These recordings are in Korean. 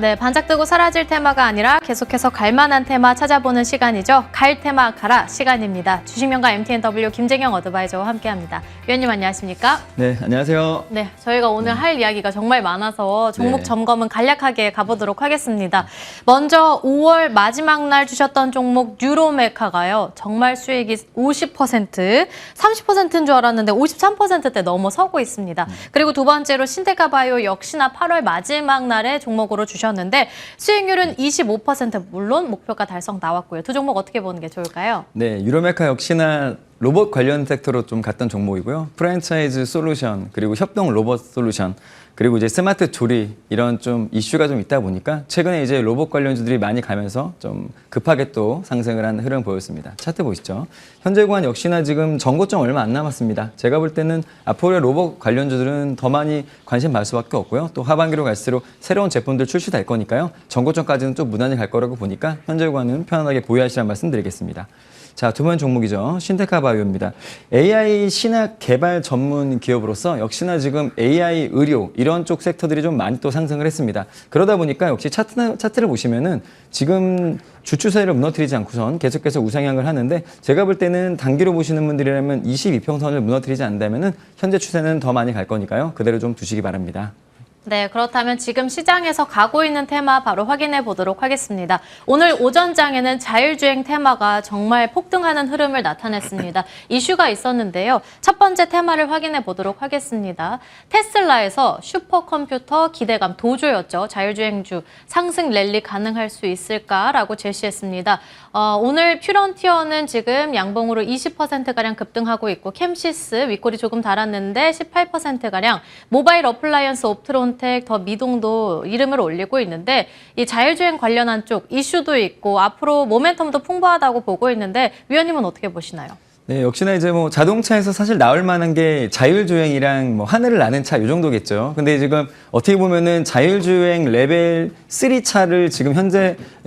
네, 반짝 뜨고 사라질 테마가 아니라 계속해서 갈만한 테마 찾아보는 시간이죠. 갈 테마 가라 시간입니다. 주식명가 MTNW 김재경 어드바이저와 함께합니다. 위원님 안녕하십니까? 네, 안녕하세요. 네, 저희가 오늘 할 이야기가 정말 많아서 종목 네. 점검은 간략하게 가보도록 하겠습니다. 먼저 5월 마지막 날 주셨던 종목 뉴로메카가요. 정말 수익이 50%, 30%인 줄 알았는데 53%대 넘어서고 있습니다. 그리고 두 번째로 신테카바이오 역시나 8월 마지막 날에 종목으로 주셨는데 수익률은 25%, 물론 목표가 달성 나왔고요. 두 종목 어떻게 보는 게 좋을까요? 네, 유로메카 역시나 로봇 관련 섹터로 좀 갔던 종목이고요. 프랜차이즈 솔루션, 그리고 협동 로봇 솔루션, 그리고 이제 스마트 조리 이런 좀 이슈가 좀 있다 보니까 최근에 이제 로봇 관련주들이 많이 가면서 좀 급하게 또 상승을 한 흐름 보였습니다. 차트 보시죠. 현재 구간 역시나 지금 전고점 얼마 안 남았습니다. 제가 볼 때는 앞으로의 로봇 관련주들은 더 많이 관심 받을 수밖에 없고요. 또 하반기로 갈수록 새로운 제품들 출시될 거니까요. 전고점까지는 좀 무난히 갈 거라고 보니까 현재 구간은 편안하게 보유하시라는 말씀 드리겠습니다. 자, 두 번째 종목이죠. 신테카바이오입니다. AI 신약 개발 전문 기업으로서 역시나 지금 AI 의료 이런 쪽 섹터들이 좀 많이 또 상승을 했습니다. 그러다 보니까 역시 차트를 보시면은 지금 주추세를 무너뜨리지 않고선 계속해서 우상향을 하는데 제가 볼 때는 단기로 보시는 분들이라면 22평선을 무너뜨리지 않는다면은 현재 추세는 더 많이 갈 거니까요. 그대로 좀 두시기 바랍니다. 네, 그렇다면 지금 시장에서 가고 있는 테마 바로 확인해 보도록 하겠습니다. 오늘 오전장에는 자율주행 테마가 정말 폭등하는 흐름을 나타냈습니다. 이슈가 있었는데요. 첫 번째 테마를 확인해 보도록 하겠습니다. 테슬라에서 슈퍼컴퓨터 기대감 도조였죠. 자율주행주 상승 랠리 가능할 수 있을까라고 제시했습니다. 오늘 퓨런티어는 지금 양봉으로 20%가량 급등하고 있고 캠시스 윗골이 조금 달았는데 18%가량 모바일 어플라이언스 옵트론 더 미동도 이름을 올리고 있는데 이 자율주행 관련한 쪽 이슈도 있고 앞으로 모멘텀도 풍부하다고 보고 있는데 위원님은 어떻게 보시나요? 네, 역시나 이제 뭐 자동차에서 사실 나올 만한 게 자율주행이랑 뭐 하늘을 나는 차 이 정도겠죠. 근데 지금 어떻게 보면은 자율주행 레벨 3 차를 지금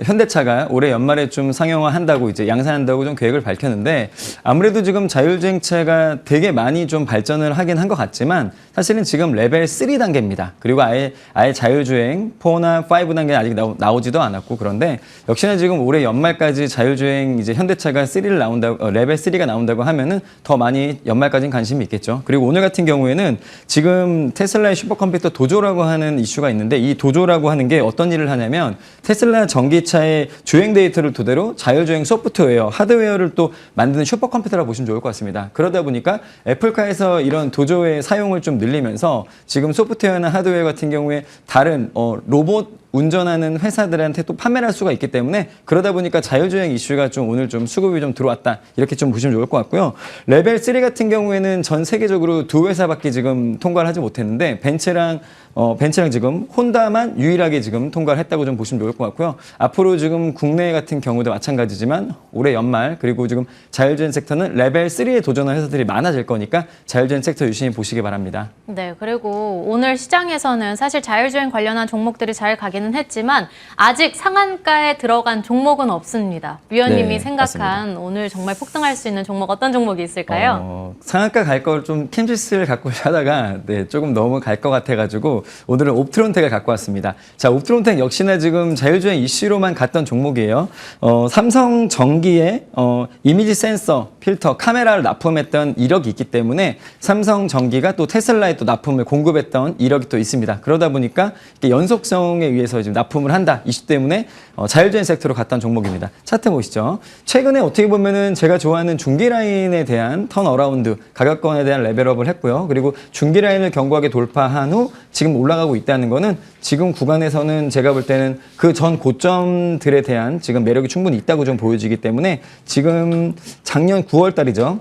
현대차가 올해 연말에 좀 상용화한다고 이제 양산한다고 좀 계획을 밝혔는데 아무래도 지금 자율주행차가 되게 많이 좀 발전을 하긴 한 것 같지만 사실은 지금 레벨 3 단계입니다. 그리고 아예 자율주행 4나 5 단계 아직 나오지도 않았고 그런데 역시나 지금 올해 연말까지 자율주행 이제 현대차가 3를 나온다고 레벨 3가 나온다고 하면은 더 많이 연말까지는 관심이 있겠죠. 그리고 오늘 같은 경우에는 지금 테슬라의 슈퍼컴퓨터 도조라고 하는 이슈가 있는데 이 도조라고 하는 게 어떤 일을 하냐면 테슬라 전기차의 주행 데이터를 토대로 자율주행 소프트웨어, 하드웨어를 또 만드는 슈퍼컴퓨터라고 보시면 좋을 것 같습니다. 그러다 보니까 애플카에서 이런 도조의 사용을 좀 늘리면서 지금 소프트웨어나 하드웨어 같은 경우에 다른 로봇 운전하는 회사들한테 또 판매를 할 수가 있기 때문에 그러다 보니까 자율주행 이슈가 좀 오늘 좀 수급이 좀 들어왔다 이렇게 좀 보시면 좋을 것 같고요. 레벨 3 같은 경우에는 전 세계적으로 두 회사밖에 지금 통과를 하지 못했는데 벤츠랑 지금 혼다만 유일하게 지금 통과를 했다고 좀 보시면 좋을 것 같고요. 앞으로 지금 국내 같은 경우도 마찬가지지만 올해 연말 그리고 지금 자율주행 섹터는 레벨 3에 도전하는 회사들이 많아질 거니까 자율주행 섹터 유심히 보시기 바랍니다. 네, 그리고 오늘 시장에서는 사실 자율주행 관련한 종목들이 잘 가기는 했지만 아직 상한가에 들어간 종목은 없습니다. 위원님이 네, 생각한 맞습니다. 오늘 정말 폭등할 수 있는 종목 어떤 종목이 있을까요? 상한가 갈 걸 좀 캠시스를 갖고 하다가 조금 너무 갈 것 같아가지고 오늘은 옵트론텍을 갖고 왔습니다. 자, 옵트론텍 역시나 지금 자율주행 이슈로만 갔던 종목이에요. 삼성전기에 이미지 센서, 필터, 카메라를 납품했던 이력이 있기 때문에 삼성전기가 또 테슬라에 또 납품을 공급했던 이력이 또 있습니다. 그러다 보니까 연속성에 의해서 지금 납품을 한다 이슈 때문에 자율주행 섹터로 갔던 종목입니다. 차트 보시죠. 최근에 어떻게 보면은 제가 좋아하는 중기 라인에 대한 턴어라운드, 가격권에 대한 레벨업을 했고요. 그리고 중기 라인을 견고하게 돌파한 후 지금 올라가고 있다는 거는 지금 구간에서는 제가 볼 때는 그 전 고점들에 대한 지금 매력이 충분히 있다고 좀 보여지기 때문에 지금 작년 9월 달이죠.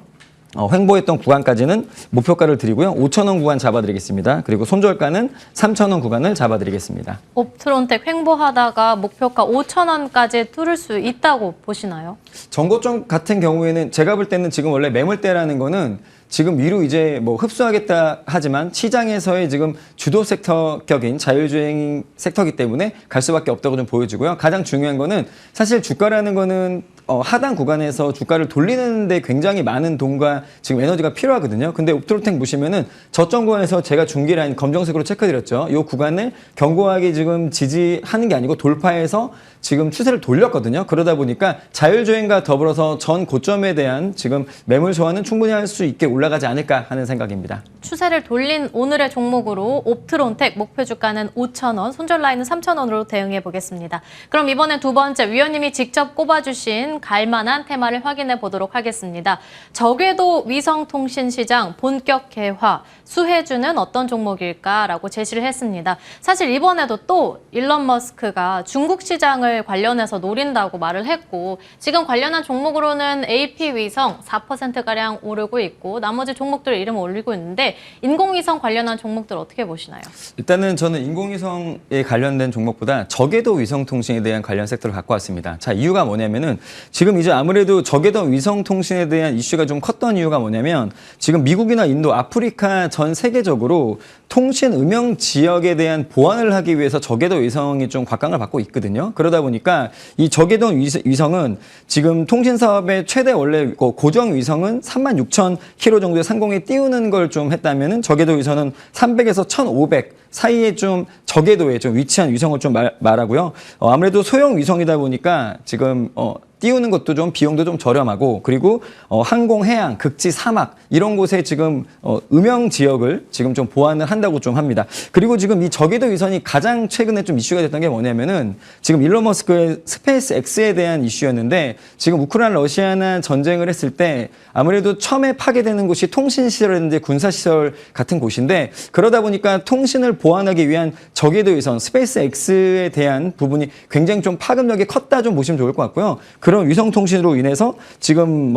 횡보했던 구간까지는 목표가를 드리고요. 5,000원 구간 잡아드리겠습니다. 그리고 손절가는 3,000원 구간을 잡아드리겠습니다. 옵트론텍 횡보하다가 목표가 5,000원까지 뚫을 수 있다고 보시나요? 전고점 같은 경우에는 제가 볼 때는 지금 원래 매물대라는 거는 지금 위로 이제 뭐 흡수하겠다 하지만 시장에서의 지금 주도 섹터격인 자율주행 섹터이기 때문에 갈 수밖에 없다고 좀 보여지고요. 가장 중요한 거는 사실 주가라는 거는 하단 구간에서 주가를 돌리는데 굉장히 많은 돈과 지금 에너지가 필요하거든요. 근데 옵트로텍 보시면은 저점 구간에서 제가 중기 라인 검정색으로 체크드렸죠. 이 구간을 견고하게 지금 지지하는 게 아니고 돌파해서 지금 추세를 돌렸거든요. 그러다 보니까 자율주행과 더불어서 전 고점에 대한 지금 매물 소화는 충분히 할 수 있게 올라가지 않을까 하는 생각입니다. 추세를 돌린 오늘의 종목으로 옵트론텍 목표 주가는 5,000원, 손절 라인은 3,000원으로 대응해 보겠습니다. 그럼 이번엔 두 번째 위원님이 직접 꼽아주신 갈만한 테마를 확인해 보도록 하겠습니다. 저궤도 위성통신 시장 본격 개화, 수혜주는 어떤 종목일까라고 제시를 했습니다. 사실 이번에도 또 일론 머스크가 중국 시장을 관련해서 노린다고 말을 했고 지금 관련한 종목으로는 AP위성 4%가량 오르고 있고 나머지 종목들 이름 올리고 있는데 인공위성 관련한 종목들 어떻게 보시나요? 일단은 저는 인공위성에 관련된 종목보다 저궤도 위성통신에 대한 관련 섹터를 갖고 왔습니다. 자, 이유가 뭐냐면은 지금 이제 아무래도 저궤도 위성통신에 대한 이슈가 좀 컸던 이유가 뭐냐면 지금 미국이나 인도, 아프리카 전 세계적으로 통신 음영 지역에 대한 보완을 하기 위해서 저궤도 위성이 좀 곽강을 받고 있거든요. 그러다 보니까 이 저궤도 위성은 지금 통신 사업의 최대 원래 고정 위성은 36,000km 정도의 상공에 띄우는 걸 좀 했다면은 저궤도 위성은 300에서 1,500 사이에 좀 저궤도에 좀 위치한 위성을 좀 말하고요. 아무래도 소형 위성이다 보니까 지금 띄우는 것도 좀 비용도 좀 저렴하고 그리고 항공, 해양, 극지, 사막 이런 곳에 지금 음영 지역을 지금 좀 보완을 한다고 좀 합니다. 그리고 지금 이 저궤도 위성이 가장 최근에 좀 이슈가 됐던 게 뭐냐면은 지금 일론 머스크의 스페이스 X에 대한 이슈였는데 지금 우크라이나 러시아나 전쟁을 했을 때 아무래도 처음에 파괴되는 곳이 통신시설이라든지 군사시설 같은 곳인데 그러다 보니까 통신을 보완하기 위한 저궤도 위성 스페이스 X에 대한 부분이 굉장히 좀 파급력이 컸다 좀 보시면 좋을 것 같고요. 그런 위성 통신으로 인해서 지금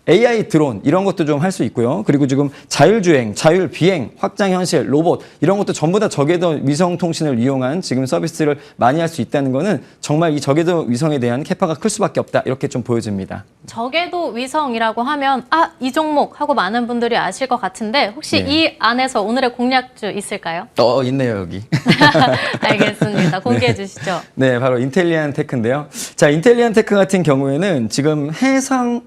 AI 드론 이런 것도 좀 할 수 있고요. 그리고 지금 자율주행, 자율비행, 확장현실, 로봇 이런 것도 전부 다 저궤도 위성 통신을 이용한 지금 서비스를 많이 할 수 있다는 거는 정말 이 저궤도 위성에 대한 캐파가 클 수밖에 없다 이렇게 좀 보여집니다. 저궤도 위성이라고 하면 이 종목 하고 많은 분들이 아실 것 같은데 혹시 네. 이 안에서 오늘의 공략주 있을까요? 있네요 여기. 알겠습니다. 공개해 주시죠. 네, 바로 인텔리안 테크인데요. 자, 인텔리안 테크 같은 경우에는 지금 해상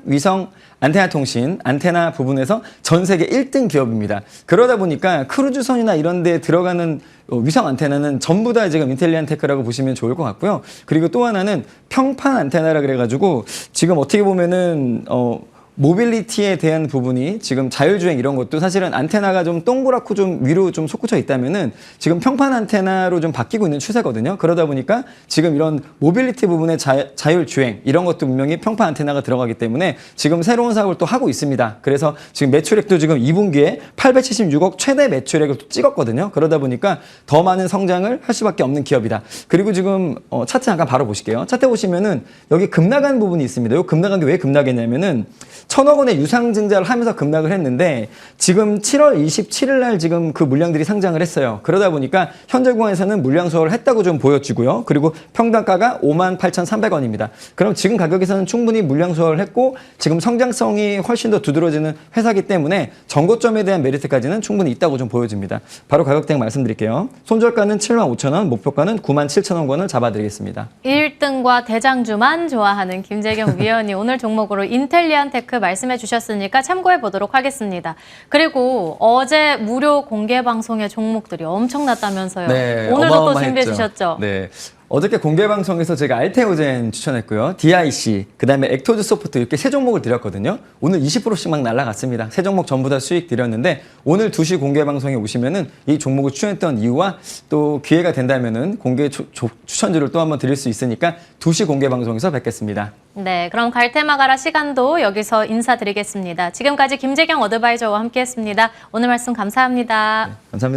위성 안테나 통신, 안테나 부분에서 전 세계 1등 기업입니다. 그러다 보니까 크루즈선이나 이런 데 들어가는 위성 안테나는 전부 다 지금 인텔리안 테크라고 보시면 좋을 것 같고요. 그리고 또 하나는 평판 안테나라 그래가지고 지금 어떻게 보면은 모빌리티에 대한 부분이 지금 자율주행 이런 것도 사실은 안테나가 좀 동그랗고 좀 위로 좀 솟구쳐 있다면은 지금 평판 안테나로 좀 바뀌고 있는 추세거든요. 그러다 보니까 지금 이런 모빌리티 부분의 자율주행 이런 것도 분명히 평판 안테나가 들어가기 때문에 지금 새로운 사업을 또 하고 있습니다. 그래서 지금 매출액도 지금 2분기에 876억 최대 매출액을 또 찍었거든요. 그러다 보니까 더 많은 성장을 할 수밖에 없는 기업이다. 그리고 지금 차트 잠깐 바로 보실게요. 차트 보시면은 여기 급락한 부분이 있습니다. 이 급락한 게 왜 급락했냐면은 1,000억 원의 유상증자를 하면서 급락을 했는데 지금 7월 27일 날 지금 그 물량들이 상장을 했어요. 그러다 보니까 현재 구간에서는 물량 소화를 했다고 좀 보여지고요. 그리고 평단가가 58,300원입니다. 그럼 지금 가격에서는 충분히 물량 소화를 했고 지금 성장성이 훨씬 더 두드러지는 회사이기 때문에 전고점에 대한 메리트까지는 충분히 있다고 좀 보여집니다. 바로 가격대 말씀드릴게요. 손절가는 75,000원, 목표가는 97,000원권을 잡아드리겠습니다. 1등과 대장주만 좋아하는 김재경 위원이 오늘 종목으로 인텔리안 테크 말씀해 주셨으니까 참고해 보도록 하겠습니다. 그리고 어제 무료 공개 방송의 종목들이 엄청났다면서요. 네, 오늘도 또 어마어마했죠. 준비해 주셨죠? 네. 어저께 공개 방송에서 제가 알테오젠 추천했고요. DIC, 그다음에 액토즈 소프트 이렇게 세 종목을 드렸거든요. 오늘 20%씩 막 날아갔습니다. 세 종목 전부 다 수익 드렸는데 오늘 2시 공개 방송에 오시면은 이 종목을 추천했던 이유와 또 기회가 된다면은 공개 추천주를 또 한번 드릴 수 있으니까 2시 공개 방송에서 뵙겠습니다. 네, 그럼 갈테마 가라 시간도 여기서 인사드리겠습니다. 지금까지 김재경 어드바이저와 함께했습니다. 오늘 말씀 감사합니다. 감사합니다.